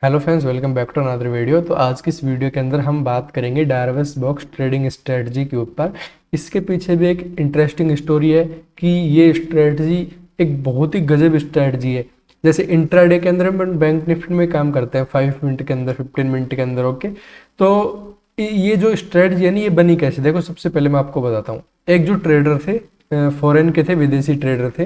Hello friends, welcome back to another video. तो आज की इस वीडियो के अंदर हम बात करेंगे डायरवेस बॉक्स ट्रेडिंग स्ट्रेटजी के ऊपर। इसके पीछे भी एक इंटरेस्टिंग स्टोरी है कि ये स्ट्रेटजी एक बहुत ही गजब स्ट्रेटजी है। जैसे इंट्राडे के अंदर हम बैंक निफ्टी में काम करते हैं 5 मिनट के अंदर, 15 मिनट के अंदर। ओके, तो ये जो स्ट्रेटजी है ना, ये बनी कैसे? देखो, सबसे पहले मैं आपको बताता हूँ। एक जो ट्रेडर थे, फॉरेन के थे, विदेशी ट्रेडर थे,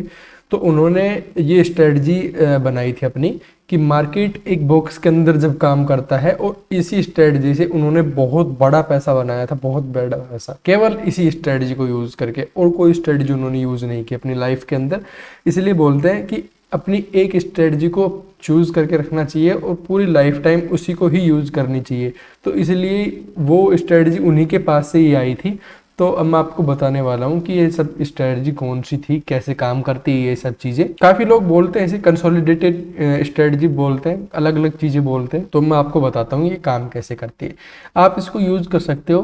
तो उन्होंने ये स्ट्रेटजी बनाई थी अपनी कि मार्केट एक बॉक्स के अंदर जब काम करता है, और इसी स्ट्रेटजी से उन्होंने बहुत बड़ा पैसा बनाया था, बहुत बड़ा पैसा, केवल इसी स्ट्रेटजी को यूज़ करके। और कोई स्ट्रेटजी उन्होंने यूज़ नहीं की अपनी लाइफ के अंदर। इसलिए बोलते हैं कि अपनी एक स्ट्रेटजी को चूज़ करके रखना चाहिए और पूरी लाइफ टाइम उसी को ही यूज़ करनी चाहिए। तो इसलिए वो स्ट्रेटजी उन्हीं के पास से ही आई थी। तो अब मैं आपको बताने वाला हूँ कि ये सब स्ट्रेटजी कौन सी थी, कैसे काम करती है ये सब चीज़ें। काफ़ी लोग बोलते हैं इसे कंसोलिडेटेड स्ट्रेटजी बोलते हैं, अलग अलग चीज़ें बोलते हैं। तो मैं आपको बताता हूँ ये काम कैसे करती है। आप इसको यूज़ कर सकते हो।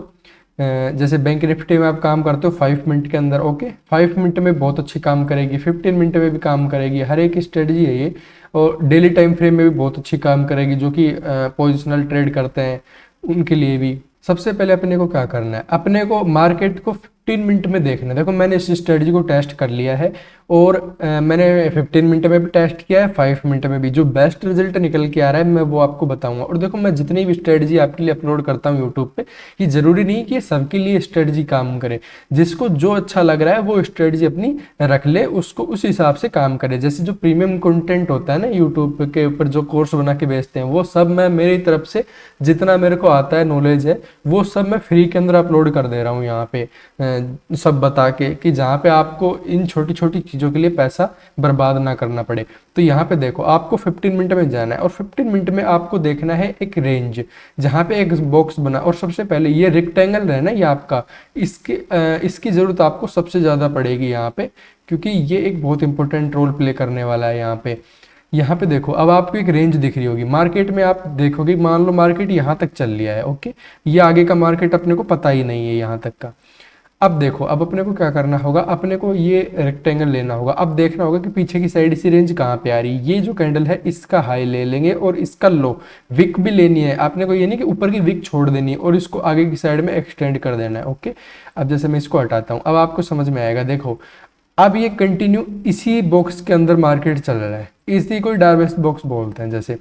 जैसे बैंक निफ्टी में आप काम करते हो 5 मिनट के अंदर। ओके, 5 मिनट में बहुत अच्छी काम करेगी, 15 मिनट में भी काम करेगी, हर एक स्ट्रेटजी है ये। और डेली टाइम फ्रेम में भी बहुत अच्छी काम करेगी, जो कि पोजिशनल ट्रेड करते हैं उनके लिए भी। सबसे पहले अपने को क्या करना है, अपने को मार्केट को 15 मिनट में देखना है। देखो, मैंने इस स्ट्रेटजी को टेस्ट कर लिया है, और मैंने 15 मिनट में भी टेस्ट किया है, 5 मिनट में भी। जो बेस्ट रिजल्ट निकल के आ रहा है मैं वो आपको बताऊंगा। और देखो, मैं जितनी भी स्ट्रेटजी आपके लिए अपलोड करता हूँ यूट्यूब पे, ये जरूरी नहीं कि सबके लिए स्ट्रेटजी काम करे। जिसको जो अच्छा लग रहा है वो स्ट्रेटजी अपनी रख ले, उसको उस हिसाब से काम करे। जैसे जो प्रीमियम कंटेंट होता है ना यूट्यूब के ऊपर, जो कोर्स बना के बेचते हैं, वो सब मैं मेरी तरफ से जितना मेरे को आता है, नॉलेज है, वो सब मैं फ्री के अंदर अपलोड कर दे रहा हूँ यहाँ पे, सब बता के, कि जहाँ पे आपको इन छोटी छोटी चीज़ों के लिए पैसा बर्बाद ना करना पड़े। तो यहाँ पे देखो, आपको 15 मिनट में जाना है, और 15 मिनट में आपको देखना है एक रेंज जहाँ पे एक बॉक्स बना। और सबसे पहले ये रेक्टेंगल है ना, ये आपका, इसकी ज़रूरत आपको सबसे ज़्यादा पड़ेगी यहाँ पे, क्योंकि ये एक बहुत इंपॉर्टेंट रोल प्ले करने वाला है यहाँ पे। यहाँ पे देखो, अब आपको एक रेंज दिख रही होगी मार्केट में। आप देखोगे, मान लो मार्केट यहाँ तक चल लिया है। ओके, ये आगे का मार्केट अपने को पता ही नहीं है यहाँ तक का। अब देखो, अब अपने को क्या करना होगा, अपने को ये रेक्टेंगल लेना होगा। अब देखना होगा कि पीछे की साइड इसी रेंज कहाँ पे आ रही है। ये जो कैंडल है, इसका हाई ले लेंगे और इसका लो। विक भी लेनी है आपने को, ये नहीं कि ऊपर की विक छोड़ देनी है और इसको आगे की साइड में एक्सटेंड कर देना है। ओके, अब जैसे मैं इसको हटाता हूँ, अब आपको समझ में आएगा। देखो, अब ये कंटिन्यू इसी बॉक्स के अंदर मार्केट चल रहा है, इसी को डायवर्स बॉक्स बोलते हैं। जैसे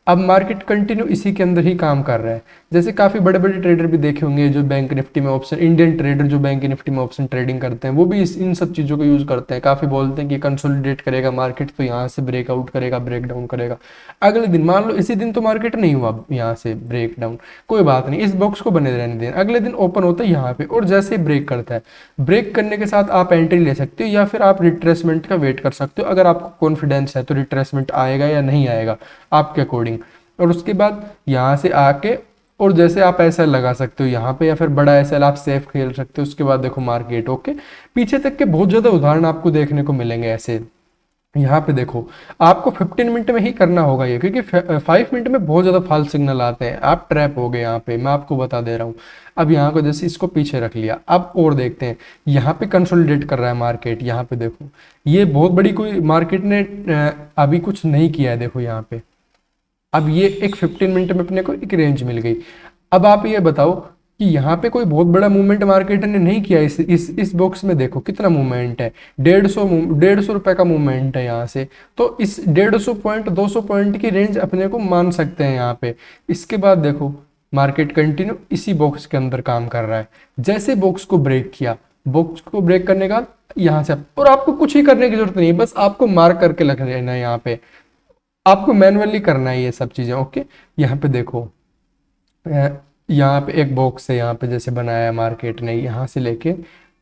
अब मार्केट कंटिन्यू इसी के अंदर ही काम कर रहा है। जैसे काफ़ी बड़े बड़े ट्रेडर भी देखे होंगे जो बैंक निफ्टी में ऑप्शन, इंडियन ट्रेडर जो बैंक निफ्टी में ऑप्शन ट्रेडिंग करते हैं, वो भी इन सब चीज़ों को यूज़ करते हैं। काफ़ी बोलते हैं कि कंसोलिडेट करेगा मार्केट, तो यहाँ से ब्रेकआउट करेगा, ब्रेक डाउन करेगा। अगले दिन, मान लो इसी दिन तो मार्केट नहीं हुआ यहाँ से ब्रेक डाउन, कोई बात नहीं, इस बॉक्स को बने रहने दें। अगले दिन ओपन होता है यहाँ पे, और जैसे ही ब्रेक करता है, ब्रेक करने के साथ आप एंट्री ले सकते हो, या फिर आप रिट्रेसमेंट का वेट कर सकते हो। अगर आपको कॉन्फिडेंस है तो रिट्रेसमेंट आएगा या नहीं आएगा आपके अकॉर्डिंग। और उसके बाद यहाँ से आके, और जैसे आप ऐसा लगा सकते हो यहाँ पे, या फिर बड़ा ऐसा आप सेफ खेल सकते हो। उसके बाद देखो मार्केट, ओके, पीछे तक के बहुत ज़्यादा उदाहरण आपको देखने को मिलेंगे ऐसे। यहाँ पे देखो, आपको 15 मिनट में ही करना होगा ये, क्योंकि 5 मिनट में बहुत ज़्यादा फॉल्स सिग्नल आते हैं। आप ट्रैप हो गए यहाँ पे, मैं आपको बता दे रहा हूँ। अब यहाँ को जैसे इसको पीछे रख लिया, अब और देखते हैं। यहाँ पे कंसोलिडेट कर रहा है मार्केट। यहाँ पे देखो, ये बहुत बड़ी कोई मार्केट ने अभी कुछ नहीं किया है। देखो यहाँ पे, अब ये एक 15 मिनट में अपने को एक रेंज मिल गई। अब आप ये बताओ कि यहाँ पे कोई बहुत बड़ा मूवमेंट मार्केट ने नहीं किया। इस बॉक्स में देखो कितना मूवमेंट है, 150 रुपए का मूवमेंट है यहाँ से। तो इस 150 पॉइंट, 200 पॉइंट की रेंज अपने को मान सकते हैं यहाँ पे। इसके बाद देखो, मार्केट कंटिन्यू इसी बॉक्स के अंदर काम कर रहा है। जैसे बॉक्स को ब्रेक किया, बॉक्स को ब्रेक करने का यहाँ से, और आपको कुछ ही करने की जरूरत नहीं है, बस आपको मार्क करके रख लेना है। यहाँ पे आपको मैनुअली करना है ये सब चीज़ें। ओके, यहाँ पे देखो, यहाँ पे एक बॉक्स है यहाँ पे, जैसे बनाया है मार्केट ने, यहाँ से लेके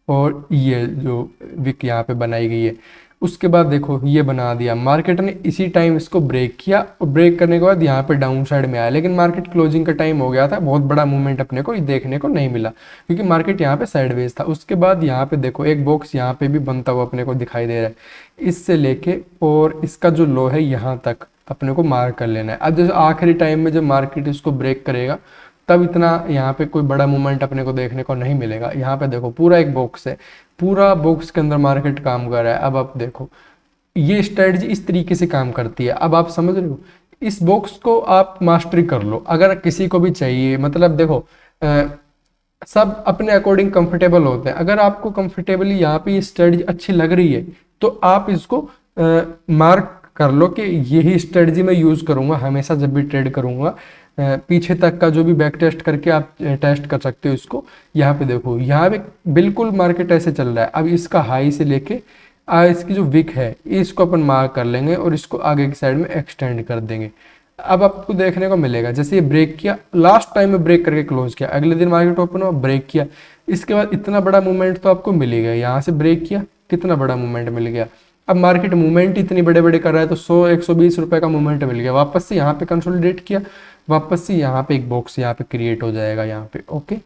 और ये जो विक यहाँ पे बनाई गई है। उसके बाद देखो, ये बना दिया मार्केट ने, इसी टाइम इसको ब्रेक किया, और ब्रेक करने के बाद यहाँ पे डाउन साइड में आया। लेकिन मार्केट क्लोजिंग का टाइम हो गया था, बहुत बड़ा मूवमेंट अपने को देखने को नहीं मिला, क्योंकि मार्केट यहाँ पे साइडवेज था। उसके बाद यहाँ पे देखो, एक बॉक्स यहाँ पे भी बनता हुआ अपने को दिखाई दे रहा है, इससे लेके और इसका जो लो है यहाँ तक अपने को मार्क कर लेना है। अब जैसे आखिरी टाइम में जब मार्केट इसको ब्रेक करेगा, तब इतना यहाँ पे कोई बड़ा मूवमेंट अपने को देखने को नहीं मिलेगा। यहाँ पे देखो, पूरा एक बॉक्स है, पूरा बॉक्स के अंदर मार्केट काम कर रहा है। अब आप देखो, ये स्ट्रेटजी इस तरीके से काम करती है। अब आप समझ रहे हो, इस बॉक्स को आप मास्टरी कर लो। अगर किसी को भी चाहिए, मतलब देखो सब अपने अकॉर्डिंग कंफर्टेबल होते हैं। अगर आपको कंफर्टेबली यहाँ पे ये स्ट्रेटजी अच्छी लग रही है तो आप इसको मार्क कर लो कि यही स्ट्रेटजी मैं यूज करूंगा हमेशा जब भी ट्रेड करूंगा। पीछे तक का जो भी बैक टेस्ट करके आप टेस्ट कर सकते हो इसको। यहाँ पे देखो, यहाँ पे बिल्कुल मार्केट ऐसे चल रहा है। अब इसका हाई से लेके इसकी जो विक है इसको अपन मार्क कर लेंगे और इसको आगे की साइड में एक्सटेंड कर देंगे। अब आपको देखने को मिलेगा जैसे ये ब्रेक किया, लास्ट टाइम में ब्रेक करके क्लोज किया, अगले दिन मार्केट ओपन हुआ ब्रेक किया, इसके बाद इतना बड़ा मूवमेंट तो आपको मिल ही गया। यहाँ से ब्रेक किया, कितना बड़ा मूवमेंट मिल गया। अब मार्केट मूवमेंट इतनी बड़े बड़े कर रहा है तो 100-120 रुपए का मूवमेंट मिल गया। वापस से यहाँ पे कंसोलिडेट किया, वापस से यहाँ पे एक बॉक्स यहाँ पे क्रिएट हो जाएगा यहाँ पे। ओके,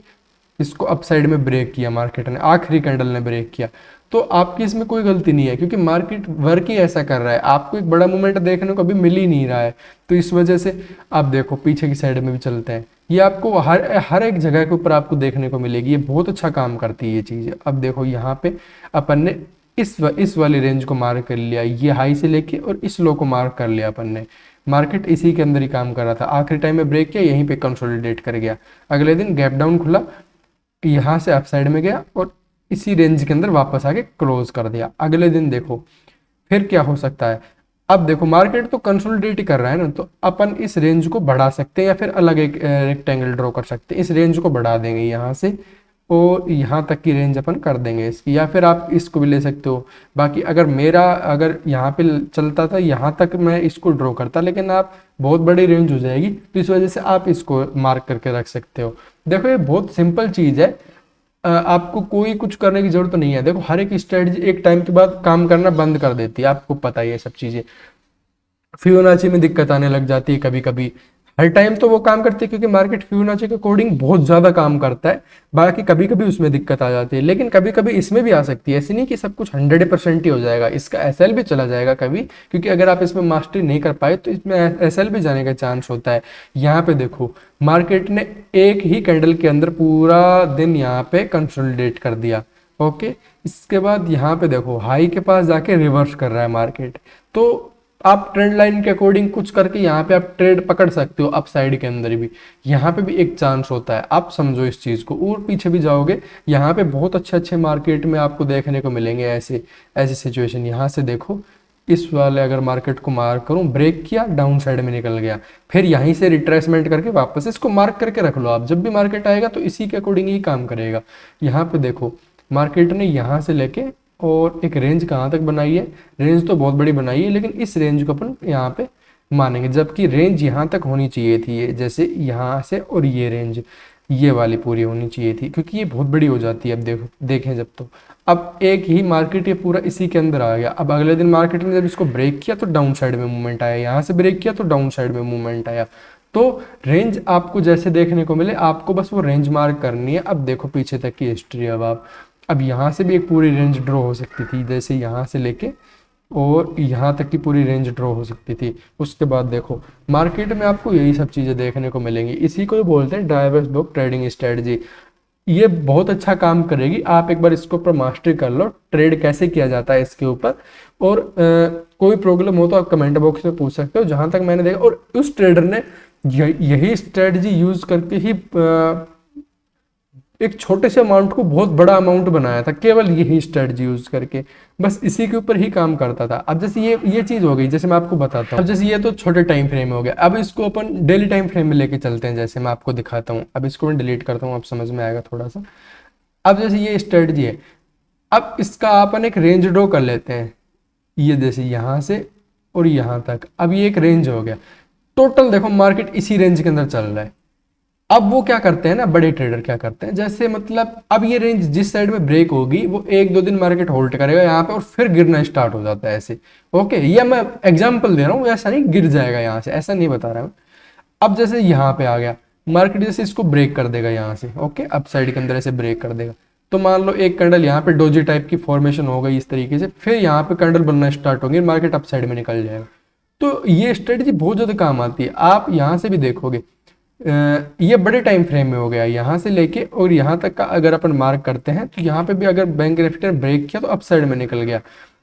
इसको अप साइड में ब्रेक किया मार्केट ने, आखिरी कैंडल ने ब्रेक किया, तो आपकी इसमें कोई गलती नहीं है क्योंकि मार्केट वर्क ही ऐसा कर रहा है। आपको एक बड़ा मूवमेंट देखने को अभी मिल ही नहीं रहा है, तो इस वजह से आप देखो पीछे की साइड में भी चलते हैं। ये आपको हर एक जगह के ऊपर आपको देखने को मिलेगी। ये बहुत अच्छा काम करती है ये चीज़। अब देखो यहाँ पे अपन ने इस वाली रेंज को मार्क कर लिया, ये हाई से लेके और इस लो को मार्क कर लिया अपन ने। मार्केट इसी के अंदर ही काम कर रहा था, आखिरी टाइम में ब्रेक किया, यहीं पे कंसोलिडेट कर गया। अगले दिन गैप डाउन खुला, यहाँ से अप साइड में गया और इसी रेंज के अंदर वापस आके क्लोज कर दिया। अगले दिन देखो फिर क्या हो सकता है। अब देखो मार्केट तो कंसोलिडेट ही कर रहा है ना, तो अपन इस रेंज को बढ़ा सकते हैं या फिर अलग एक रेक्टेंगल ड्रॉ कर सकते हैं। इस रेंज को बढ़ा देंगे यहाँ से और यहाँ तक की रेंज अपन कर देंगे इसकी, या फिर आप इसको भी ले सकते हो। बाकी अगर यहाँ पे चलता था यहाँ तक मैं इसको ड्रॉ करता, लेकिन आप बहुत बड़ी रेंज हो जाएगी तो इस वजह से आप इसको मार्क करके रख सकते हो। देखो ये बहुत सिंपल चीज़ है, आपको कोई कुछ करने की जरूरत नहीं है। देखो हर एक स्ट्रेटजी एक टाइम के बाद काम करना बंद कर देती है, आपको पता ही है सब चीज़ें। फिबोनाची में दिक्कत आने लग जाती है कभी कभी, हर टाइम तो वो काम करती है क्योंकि मार्केट फिबोनाची के अकॉर्डिंग बहुत ज्यादा काम करता है। बाकी कभी कभी उसमें दिक्कत आ जाती है, लेकिन कभी कभी इसमें भी आ सकती है। ऐसे नहीं कि सब कुछ 100% ही हो जाएगा, इसका एसएल भी चला जाएगा कभी, क्योंकि अगर आप इसमें मास्टरी नहीं कर पाए तो इसमें एसएल भी जाने का चांस होता है। यहाँ पे देखो मार्केट ने एक ही कैंडल के अंदर पूरा दिन यहाँ पे कंसोलिडेट कर दिया। ओके, इसके बाद यहाँ पे देखो हाई के पास जाके रिवर्स कर रहा है मार्केट, तो आप ट्रेंड लाइन के अकॉर्डिंग कुछ करके यहाँ पे आप ट्रेड पकड़ सकते हो। अप साइड के अंदर भी यहाँ पे भी एक चांस होता है, आप समझो इस चीज को। और पीछे भी जाओगे यहाँ पे बहुत अच्छे मार्केट में आपको देखने को मिलेंगे ऐसे सिचुएशन। यहाँ से देखो इस वाले अगर मार्केट को मार्क करूं, ब्रेक किया, डाउन साइड में निकल गया, फिर यहीं से रिट्रेसमेंट करके वापस इसको मार्क करके रख लो। आप जब भी मार्केट आएगा तो इसी के अकॉर्डिंग ही काम करेगा। यहाँ पे देखो मार्केट ने यहाँ से लेके और एक रेंज कहाँ तक बनाई है, रेंज तो बहुत बड़ी बनाई है, लेकिन इस रेंज को अपन यहाँ पे मानेंगे, जबकि रेंज यहाँ तक होनी चाहिए थी, ये जैसे यहाँ से और ये रेंज ये वाली पूरी होनी चाहिए थी, क्योंकि ये बहुत बड़ी हो जाती है। अब देखो देखें जब, तो अब एक ही मार्केट ये पूरा इसी के अंदर आ गया। अब अगले दिन मार्केट ने जब इसको ब्रेक किया तो डाउन साइड में मूवमेंट आया, यहाँ से ब्रेक किया तो डाउन साइड में मूवमेंट आया। तो रेंज आपको जैसे देखने को मिले आपको बस वो रेंज मार्क करनी है। अब देखो पीछे तक की हिस्ट्री, अब यहाँ से भी एक पूरी रेंज ड्रॉ हो सकती थी, जैसे यहाँ से लेके और यहाँ तक की पूरी रेंज ड्रॉ हो सकती थी। उसके बाद देखो मार्केट में आपको यही सब चीज़ें देखने को मिलेंगी। इसी को बोलते हैं डाइवर्स ब्लॉक ट्रेडिंग स्ट्रेटजी। ये बहुत अच्छा काम करेगी, आप एक बार इसके ऊपर मास्टरी कर लो, ट्रेड कैसे किया जाता है इसके ऊपर। और कोई प्रॉब्लम हो तो आप कमेंट बॉक्स में पूछ सकते हो। जहाँ तक मैंने देखा, और उस ट्रेडर ने यही स्ट्रेटजी यूज करके ही एक छोटे से अमाउंट को बहुत बड़ा अमाउंट बनाया था, केवल यही स्ट्रेटजी यूज करके, बस इसी के ऊपर ही काम करता था। अब जैसे ये चीज हो गई, जैसे मैं आपको बताता हूँ। अब जैसे ये तो छोटे टाइम फ्रेम में हो गया, अब इसको अपन डेली टाइम फ्रेम में लेके चलते हैं, जैसे मैं आपको दिखाता हूँ। अब इसको मैं डिलीट करता हूँ, आप समझ में आएगा थोड़ा सा। अब जैसे ये स्ट्रेटजी है, अब इसका अपन एक रेंज ड्रॉ कर लेते हैं, ये जैसे यहाँ से और यहाँ तक। अब ये एक रेंज हो गया, टोटल देखो मार्केट इसी रेंज के अंदर चल रहा है। अब वो क्या करते हैं ना, बड़े ट्रेडर क्या करते हैं, जैसे मतलब अब ये रेंज जिस साइड में ब्रेक होगी वो 1-2 दिन मार्केट होल्ड करेगा यहाँ पे और फिर गिरना स्टार्ट हो जाता है ऐसे। ओके, ये मैं एग्जांपल दे रहा हूँ, ऐसा नहीं गिर जाएगा यहाँ से, ऐसा नहीं बता रहा हूँ। अब जैसे यहाँ पे आ गया मार्केट, जैसे इसको ब्रेक कर देगा यहाँ से। ओके, अप साइड के अंदर ऐसे ब्रेक कर देगा, तो मान लो एक कैंडल यहाँ पे डोजी टाइप की फॉर्मेशन हो गई इस तरीके से, फिर यहाँ पे कैंडल बनना स्टार्ट होंगे, मार्केट अप साइड में निकल जाएगा। तो ये स्ट्रेटजी बहुत ज्यादा काम आती है। आप यहाँ से भी देखोगे, ये बड़े टाइम फ्रेम में हो गया, यहाँ से लेके और यहाँ तक का अगर अपन मार्क करते हैं तो यहाँ पे भी अगर बैंक निफ्टी ने ब्रेक किया तो अप साइड में निकल गया।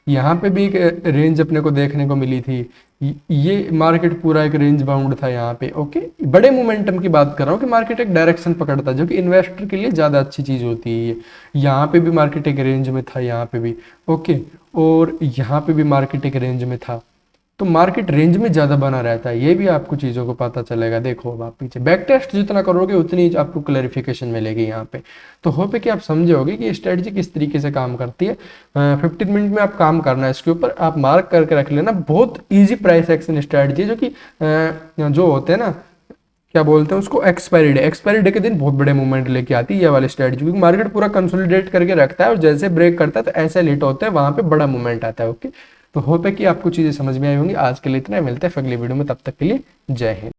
यहाँ पे भी एक रेंज अपने को देखने को मिली थी, ये मार्केट पूरा एक रेंज बाउंड था यहाँ पे। ओके, बड़े मोमेंटम की बात कर रहा हूँ कि मार्केट एक डायरेक्शन पकड़ता है, जो कि इन्वेस्टर के लिए ज़्यादा अच्छी चीज़ होती है ये। यहाँ पे भी मार्केट एक रेंज में था, यहाँ पे भी। ओके, और यहाँ पे भी मार्केट एक रेंज में था। तो मार्केट रेंज में ज़्यादा बना रहता है, ये भी आपको चीज़ों को पता चलेगा। देखो अब आप पीछे बैक टेस्ट जितना करोगे उतनी आपको क्लैरिफिकेशन मिलेगी यहाँ पे। तो होप है कि आप समझे होगे कि स्ट्रेटजी किस तरीके से काम करती है। 15 मिनट में आप काम करना है इसके ऊपर, आप मार्क करके रख लेना। बहुत ईजी प्राइस एक्शन स्ट्रेटजी है, जो कि जो होते हैं ना, क्या बोलते हैं उसको, एक्सपायरी डे। एक्सपायरी डे के दिन बहुत बड़े मूवमेंट लेके आती है ये वाली स्ट्रेटजी, क्योंकि मार्केट पूरा कंसोलिडेट करके रखता है और जैसे ब्रेक करता है तो ऐसे लेट होता है, वहां पे बड़ा मूवमेंट आता है। ओके, तो होप है कि आपको चीजें समझ में आई होंगी। आज के लिए इतना ही, मिलते हैं अगली वीडियो में, तब तक के लिए जय हिंद।